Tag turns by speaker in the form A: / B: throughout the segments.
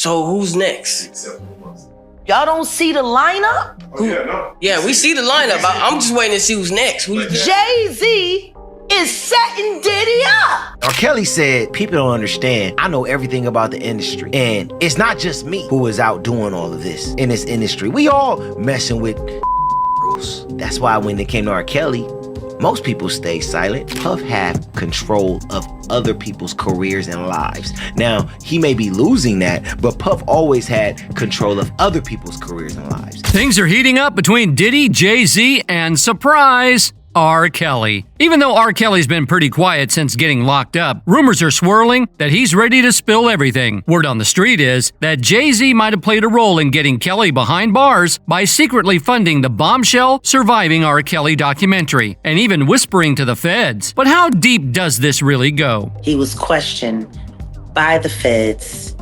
A: So who's next?
B: Except for us.
C: Y'all don't see the lineup?
B: Oh, yeah, no.
A: Yeah, we see the lineup. I'm just waiting to see who's next.
C: JayZ is setting Diddy up.
D: R. Kelly said, people don't understand. I know everything about the industry. And it's not just me who is out doing all of this in this industry. We all messing with rules. That's why when it came to R. Kelly, most people stay silent. Puff have control of other people's careers and lives. Now, he may be losing that, but Puff always had control of other people's careers and lives.
E: Things are heating up between Diddy, JayZ, and surprise, R. Kelly. Even though R. Kelly's been pretty quiet since getting locked up, rumors are swirling that he's ready to spill everything. Word on the street is that JayZ might have played a role in getting Kelly behind bars by secretly funding the bombshell Surviving R. Kelly documentary, and even whispering to the feds. But how deep does this really go?
C: He was questioned by the feds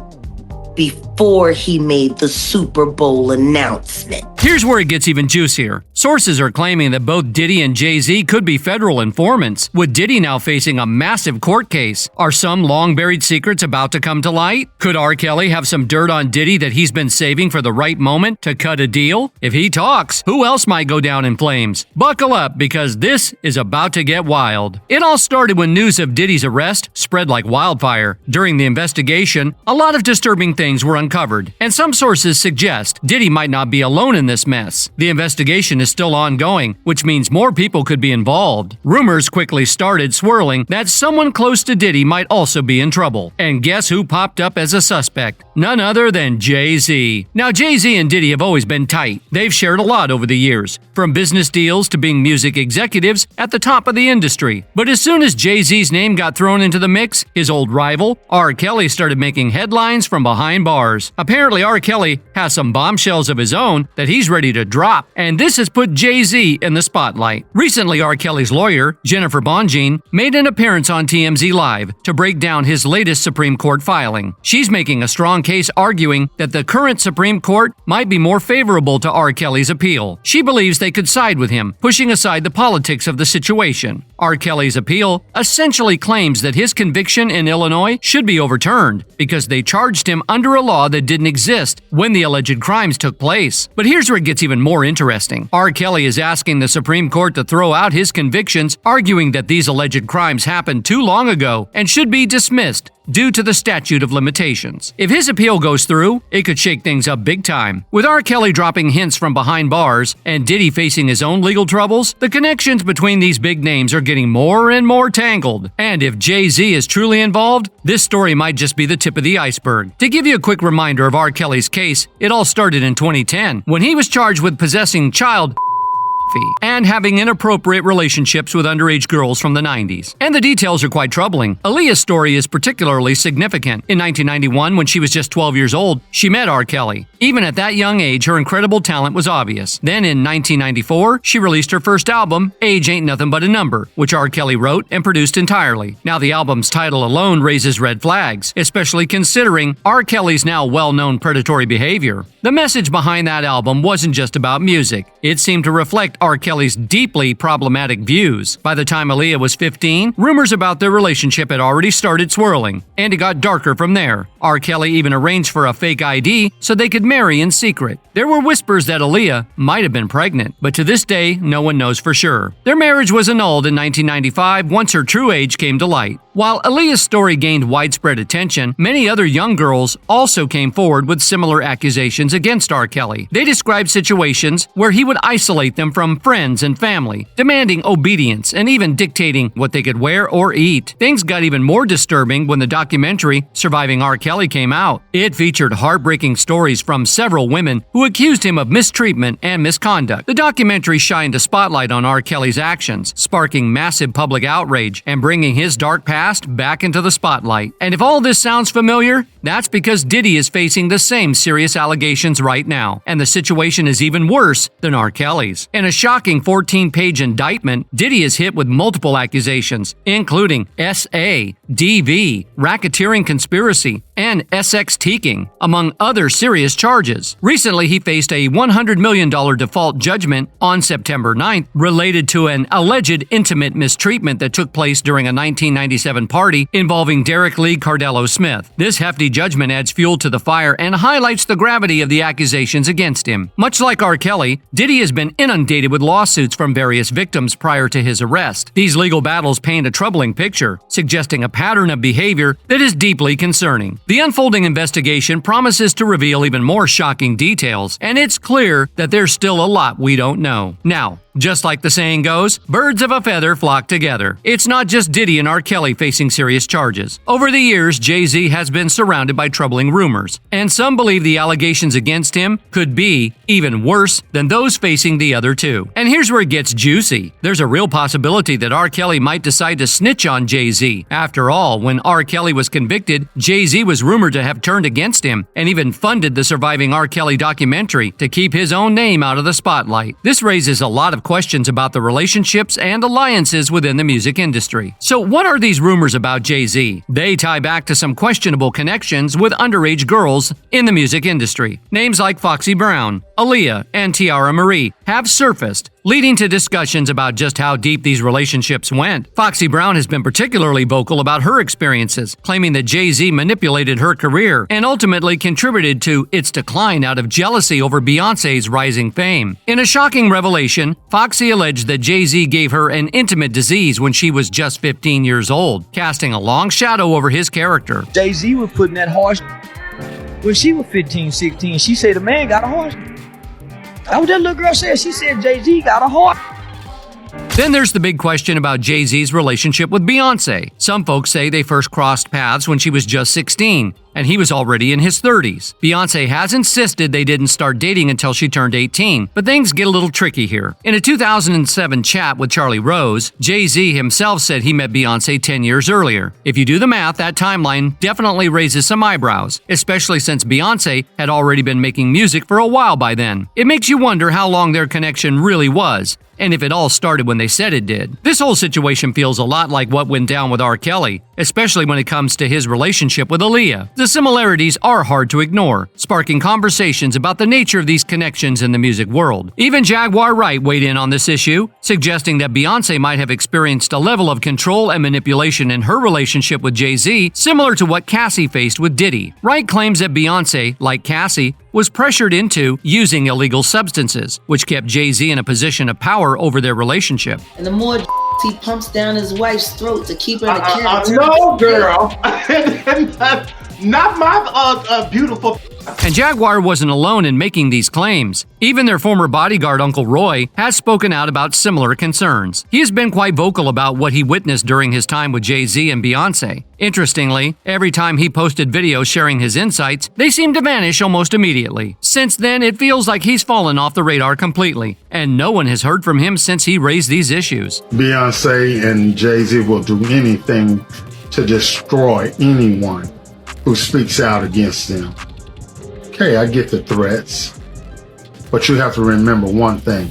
C: before he made the Super Bowl announcement.
E: Here's where it gets even juicier. Sources are claiming that both Diddy and JayZ could be federal informants, with Diddy now facing a massive court case. Are some long-buried secrets about to come to light? Could R. Kelly have some dirt on Diddy that he's been saving for the right moment to cut a deal? If he talks, who else might go down in flames? Buckle up, because this is about to get wild. It all started when news of Diddy's arrest spread like wildfire. During the investigation, a lot of disturbing things were uncovered, and some sources suggest Diddy might not be alone in this mess. The investigation is still ongoing, which means more people could be involved. Rumors quickly started swirling that someone close to Diddy might also be in trouble. And guess who popped up as a suspect? None other than JayZ. Now, JayZ and Diddy have always been tight. They've shared a lot over the years, from business deals to being music executives at the top of the industry. But as soon as JayZ's name got thrown into the mix, his old rival, R. Kelly, started making headlines from behind bars. Apparently, R. Kelly has some bombshells of his own that he's ready to drop, and this has put JayZ in the spotlight. Recently, R. Kelly's lawyer, Jennifer Bonjean, made an appearance on TMZ Live to break down his latest Supreme Court filing. She's making a strong case arguing that the current Supreme Court might be more favorable to R. Kelly's appeal. She believes they could side with him, pushing aside the politics of the situation. R. Kelly's appeal essentially claims that his conviction in Illinois should be overturned because they charged him under a law that didn't exist when the alleged crimes took place. But here's where it gets even more interesting. R. Kelly is asking the Supreme Court to throw out his convictions, arguing that these alleged crimes happened too long ago and should be dismissed due to the statute of limitations. If his appeal goes through, it could shake things up big time. With R. Kelly dropping hints from behind bars and Diddy facing his own legal troubles, the connections between these big names are getting more and more tangled. And if JayZ is truly involved, this story might just be the tip of the iceberg. To give you a quick reminder of R. Kelly's case, it all started in 2010 when he was charged with possessing child and having inappropriate relationships with underage girls from the 90s. And the details are quite troubling. Aaliyah's story is particularly significant. In 1991, when she was just 12 years old, she met R. Kelly. Even at that young age, her incredible talent was obvious. Then in 1994, she released her first album, Age Ain't Nothing But a Number, which R. Kelly wrote and produced entirely. Now, the album's title alone raises red flags, especially considering R. Kelly's now well-known predatory behavior. The message behind that album wasn't just about music. It seemed to reflect R. Kelly's deeply problematic views. By the time Aaliyah was 15, rumors about their relationship had already started swirling, and it got darker from there. R. Kelly even arranged for a fake ID so they could marry in secret. There were whispers that Aaliyah might have been pregnant, but to this day, no one knows for sure. Their marriage was annulled in 1995 once her true age came to light. While Aaliyah's story gained widespread attention, many other young girls also came forward with similar accusations against R. Kelly. They described situations where he would isolate them from friends and family, demanding obedience and even dictating what they could wear or eat. Things got even more disturbing when the documentary Surviving R. Kelly came out. It featured heartbreaking stories from several women who accused him of mistreatment and misconduct. The documentary shined a spotlight on R. Kelly's actions, sparking massive public outrage and bringing his dark past back into the spotlight. And if all this sounds familiar, that's because Diddy is facing the same serious allegations right now, and the situation is even worse than R. Kelly's. In a shocking 14-page indictment, Diddy is hit with multiple accusations, including SA, DV, racketeering conspiracy, and SXTing, among other serious charges. Recently, he faced a $100 million default judgment on September 9th related to an alleged intimate mistreatment that took place during a 1997 party involving Derek Lee Cardello Smith. This hefty judgment adds fuel to the fire and highlights the gravity of the accusations against him. Much like R. Kelly, Diddy has been inundated with lawsuits from various victims prior to his arrest. These legal battles paint a troubling picture, suggesting a pattern of behavior that is deeply concerning. The unfolding investigation promises to reveal even more shocking details, and it's clear that there's still a lot we don't know. Now, just like the saying goes, birds of a feather flock together. It's not just Diddy and R. Kelly facing serious charges. Over the years, JayZ has been surrounded by troubling rumors, and some believe the allegations against him could be even worse than those facing the other two. And here's where it gets juicy. There's a real possibility that R. Kelly might decide to snitch on JayZ. After all, when R. Kelly was convicted, JayZ was rumored to have turned against him and even funded the surviving R. Kelly documentary to keep his own name out of the spotlight. This raises a lot of questions about the relationships and alliances within the music industry. So what are these rumors about JayZ? They tie back to some questionable connections with underage girls in the music industry. Names like Foxy Brown, Aaliyah, and Tiara Marie have surfaced, leading to discussions about just how deep these relationships went. Foxy Brown has been particularly vocal about her experiences, claiming that JayZ manipulated her career and ultimately contributed to its decline out of jealousy over Beyoncé's rising fame. In a shocking revelation, Foxy alleged that JayZ gave her an intimate disease when she was just 15 years old, casting a long shadow over his character.
B: JayZ was putting that harsh when she was 15, 16. She said the man got a horse. That's what that little girl said. She said JayZ got a horse.
E: Then there's the big question about JayZ's relationship with Beyoncé. Some folks say they first crossed paths when she was just 16, and he was already in his 30s. Beyoncé has insisted they didn't start dating until she turned 18, but things get a little tricky here. In a 2007 chat with Charlie Rose, JayZ himself said he met Beyoncé 10 years earlier. If you do the math, that timeline definitely raises some eyebrows, especially since Beyoncé had already been making music for a while by then. It makes you wonder how long their connection really was, and if it all started when they said it did. This whole situation feels a lot like what went down with R. Kelly, especially when it comes to his relationship with Aaliyah. The similarities are hard to ignore, sparking conversations about the nature of these connections in the music world. Even Jaguar Wright weighed in on this issue, suggesting that Beyoncé might have experienced a level of control and manipulation in her relationship with JayZ similar to what Cassie faced with Diddy. Wright claims that Beyoncé, like Cassie, was pressured into using illegal substances, which kept JayZ in a position of power over their relationship.
F: And the more he pumps down his wife's throat to keep her in the character.
G: No, girl. Not my beautiful.
E: And Jaguar wasn't alone in making these claims. Even their former bodyguard, Uncle Roy, has spoken out about similar concerns. He has been quite vocal about what he witnessed during his time with JayZ and Beyoncé. Interestingly, every time he posted videos sharing his insights, they seemed to vanish almost immediately. Since then, it feels like he's fallen off the radar completely, and no one has heard from him since he raised these issues.
H: Beyoncé and JayZ will do anything to destroy anyone who speaks out against them. Okay, I get the threats, but you have to remember one thing.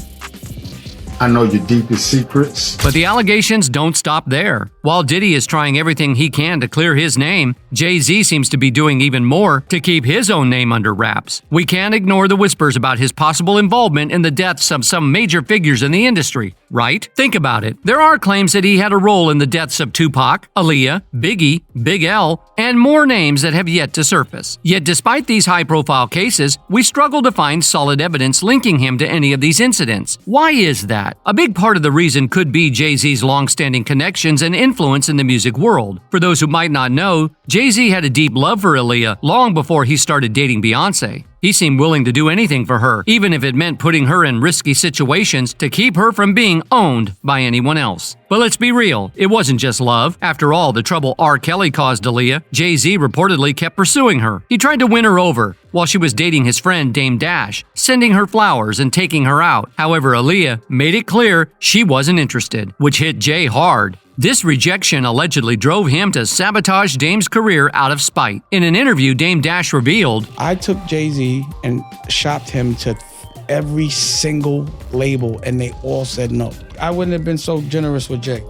H: I know your deepest secrets.
E: But the allegations don't stop there. While Diddy is trying everything he can to clear his name, JayZ seems to be doing even more to keep his own name under wraps. We can't ignore the whispers about his possible involvement in the deaths of some major figures in the industry, right? Think about it. There are claims that he had a role in the deaths of Tupac, Aaliyah, Biggie, Big L, and more names that have yet to surface. Yet despite these high-profile cases, we struggle to find solid evidence linking him to any of these incidents. Why is that? A big part of the reason could be JayZ's long-standing connections and influence in the music world. For those who might not know, JayZ had a deep love for Aaliyah long before he started dating Beyoncé. He seemed willing to do anything for her, even if it meant putting her in risky situations to keep her from being owned by anyone else. But let's be real, it wasn't just love. After all the trouble R. Kelly caused Aaliyah, JayZ reportedly kept pursuing her. He tried to win her over while she was dating his friend Dame Dash, sending her flowers and taking her out. However, Aaliyah made it clear she wasn't interested, which hit Jay hard. This rejection allegedly drove him to sabotage Dame's career out of spite. In an interview, Dame Dash revealed,
I: I took JayZ and shopped him to every single label, and they all said no. I wouldn't have been so generous with Jay.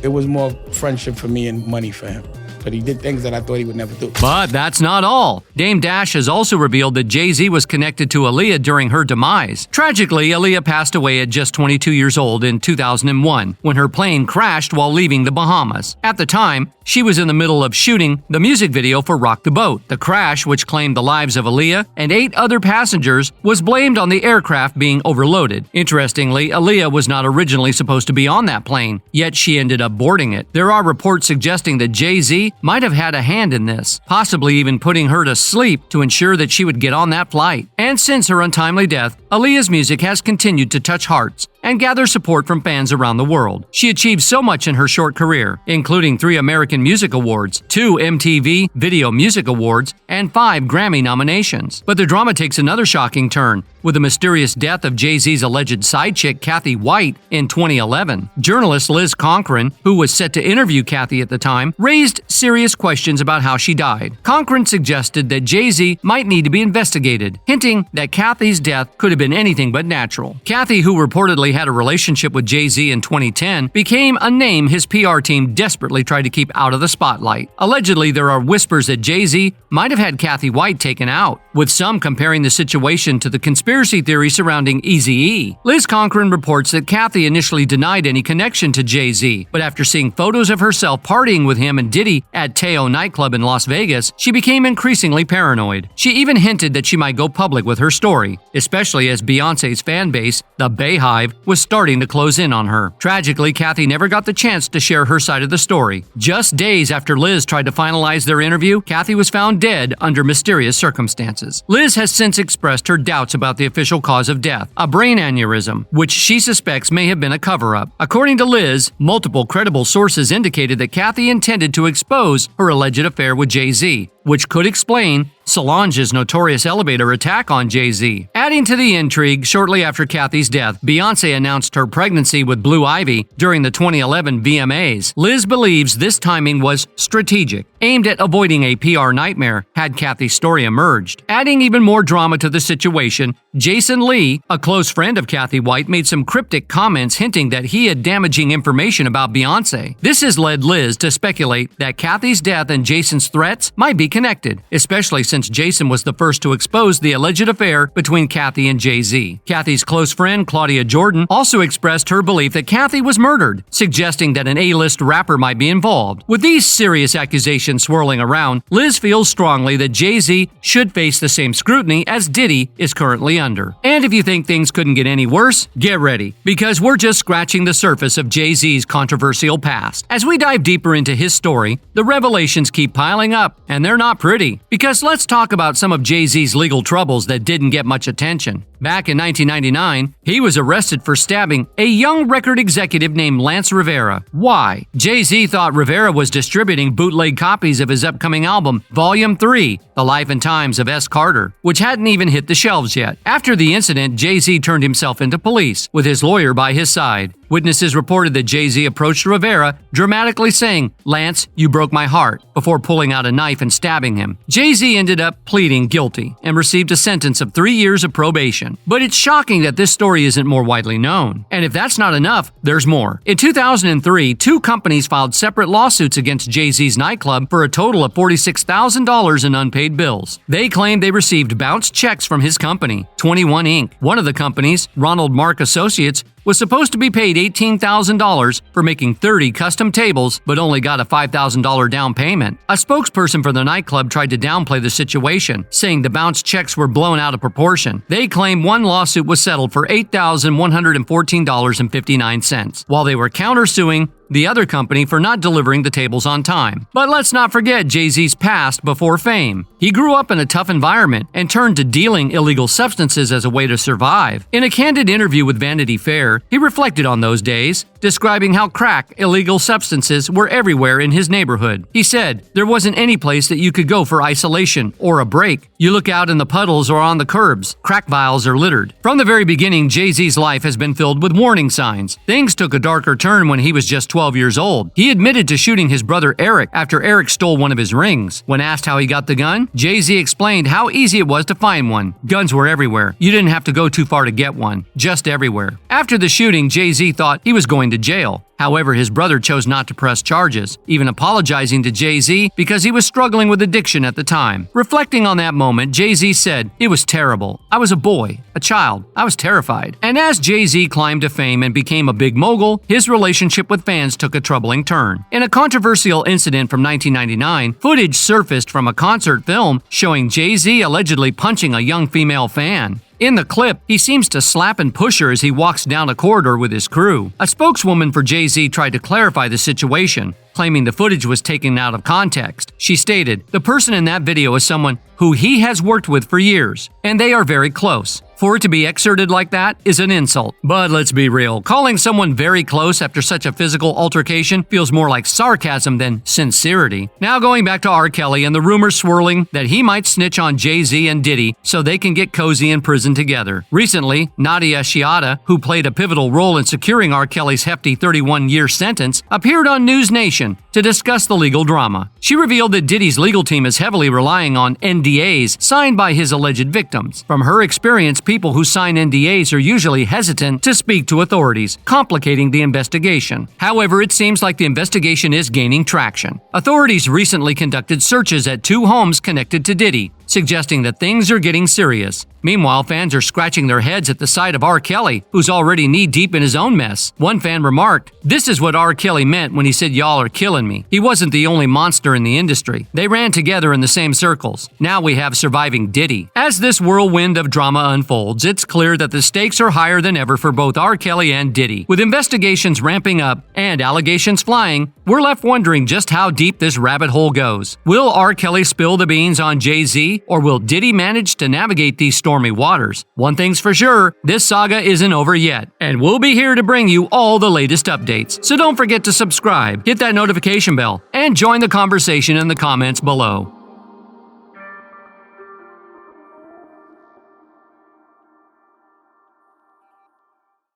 I: It was more friendship for me and money for him. but he did things that I thought he would never do.
E: But that's not all. Dame Dash has also revealed that JayZ was connected to Aaliyah during her demise. Tragically, Aaliyah passed away at just 22 years old in 2001 when her plane crashed while leaving the Bahamas. At the time, she was in the middle of shooting the music video for Rock the Boat. The crash, which claimed the lives of Aaliyah and 8 other passengers, was blamed on the aircraft being overloaded. Interestingly, Aaliyah was not originally supposed to be on that plane, yet she ended up boarding it. There are reports suggesting that JayZ might have had a hand in this, possibly even putting her to sleep to ensure that she would get on that flight. And since her untimely death, Aaliyah's music has continued to touch hearts and gather support from fans around the world. She achieved so much in her short career, including 3 American Music Awards, 2 MTV Video Music Awards, and 5 Grammy nominations. But the drama takes another shocking turn with the mysterious death of JayZ's alleged side chick Kathy White in 2011. Journalist Liz Conkron, who was set to interview Kathy at the time, raised serious questions about how she died. Conkron suggested that JayZ might need to be investigated, hinting that Kathy's death could have been anything but natural. Kathy, who reportedly had a relationship with JayZ in 2010, became a name his PR team desperately tried to keep out of the spotlight. Allegedly, there are whispers that JayZ might have had Kathy White taken out, with some comparing the situation to the conspiracy theory surrounding Eazy-E. Liz Conkron reports that Kathy initially denied any connection to JayZ, but after seeing photos of herself partying with him and Diddy at Teo nightclub in Las Vegas, she became increasingly paranoid. She even hinted that she might go public with her story, especially as Beyoncé's fan base, the Bayhive, was starting to close in on her. Tragically, Kathy never got the chance to share her side of the story. Just days after Liz tried to finalize their interview, Kathy was found dead under mysterious circumstances. Liz has since expressed her doubts about the official cause of death, a brain aneurysm, which she suspects may have been a cover-up. According to Liz, multiple credible sources indicated that Kathy intended to expose her alleged affair with JayZ, which could explain Solange's notorious elevator attack on JayZ. Adding to the intrigue, shortly after Kathy's death, Beyoncé announced her pregnancy with Blue Ivy during the 2011 VMAs. Liz believes this timing was strategic, aimed at avoiding a PR nightmare had Kathy's story emerged. Adding even more drama to the situation, Jason Lee, a close friend of Kathy White, made some cryptic comments hinting that he had damaging information about Beyoncé. This has led Liz to speculate that Kathy's death and Jason's threats might be connected, especially since Jason was the first to expose the alleged affair between Kathy and JayZ. Kathy's close friend, Claudia Jordan, also expressed her belief that Kathy was murdered, suggesting that an A-list rapper might be involved. With these serious accusations swirling around, Liz feels strongly that JayZ should face the same scrutiny as Diddy is currently under. And if you think things couldn't get any worse, get ready, because we're just scratching the surface of JayZ's controversial past. As we dive deeper into his story, the revelations keep piling up, and they're not pretty. Because let's talk about some of JayZ's legal troubles that didn't get much attention. Back in 1999, he was arrested for stabbing a young record executive named Lance Rivera. Why? JayZ thought Rivera was distributing bootleg copies of his upcoming album, Volume 3, The Life and Times of S. Carter, which hadn't even hit the shelves yet. After the incident, JayZ turned himself into police, with his lawyer by his side. Witnesses reported that JayZ approached Rivera, dramatically saying, "Lance, you broke my heart," before pulling out a knife and stabbing him. JayZ ended up pleading guilty and received a sentence of 3 years of probation. But it's shocking that this story isn't more widely known. And if that's not enough, there's more. In 2003, 2 companies filed separate lawsuits against JayZ's nightclub for a total of $46,000 in unpaid bills. They claimed they received bounced checks from his company, 21 Inc. One of the companies, Ronald Mark Associates, was supposed to be paid $18,000 for making 30 custom tables, but only got a $5,000 down payment. A spokesperson for the nightclub tried to downplay the situation, saying the bounced checks were blown out of proportion. They claim one lawsuit was settled for $8,114.59, while they were countersuing the other company for not delivering the tables on time. But let's not forget JayZ's past before fame. He grew up in a tough environment and turned to dealing illegal substances as a way to survive. In a candid interview with Vanity Fair, he reflected on those days, describing how crack, illegal substances were everywhere in his neighborhood. He said, "There wasn't any place that you could go for isolation or a break. You look out in the puddles or on the curbs, crack vials are littered." From the very beginning, JayZ's life has been filled with warning signs. Things took a darker turn when he was just 12 years old. He admitted to shooting his brother Eric after Eric stole one of his rings. When asked how he got the gun, JayZ explained how easy it was to find one. Guns were everywhere. You didn't have to go too far to get one. Just everywhere. After the shooting, JayZ thought he was going to jail. However, his brother chose not to press charges, even apologizing to JayZ because he was struggling with addiction at the time. Reflecting on that moment, JayZ said, "It was terrible. I was a boy, a child. I was terrified." And as JayZ climbed to fame and became a big mogul, his relationship with fans took a troubling turn. In a controversial incident from 1999, footage surfaced from a concert film showing JayZ allegedly punching a young female fan. In the clip, he seems to slap and push her as he walks down a corridor with his crew. A spokeswoman for JayZ tried to clarify the situation, claiming the footage was taken out of context. She stated, "The person in that video is someone who he has worked with for years, and they are very close. For it to be exerted like that is an insult." But let's be real, calling someone very close after such a physical altercation feels more like sarcasm than sincerity. Now going back to R. Kelly and the rumors swirling that he might snitch on JayZ and Diddy so they can get cozy in prison together. Recently, Nadia Chiata, who played a pivotal role in securing R. Kelly's hefty 31-year sentence, appeared on News Nation to discuss the legal drama. She revealed that Diddy's legal team is heavily relying on NDAs signed by his alleged victims. From her experience, people who sign NDAs are usually hesitant to speak to authorities, complicating the investigation. However, it seems like the investigation is gaining traction. Authorities recently conducted searches at 2 homes connected to Diddy, suggesting that things are getting serious. Meanwhile, fans are scratching their heads at the sight of R. Kelly, who's already knee-deep in his own mess. One fan remarked, "This is what R. Kelly meant when he said y'all are killing me. He wasn't the only monster in the industry. They ran together in the same circles. Now we have surviving Diddy." As this whirlwind of drama unfolds, it's clear that the stakes are higher than ever for both R. Kelly and Diddy. With investigations ramping up and allegations flying, we're left wondering just how deep this rabbit hole goes. Will R. Kelly spill the beans on JayZ, or will Diddy manage to navigate these stormy waters? One thing's for sure, this saga isn't over yet, and we'll be here to bring you all the latest updates. So don't forget to subscribe, hit that notification bell, and join the conversation in the comments below.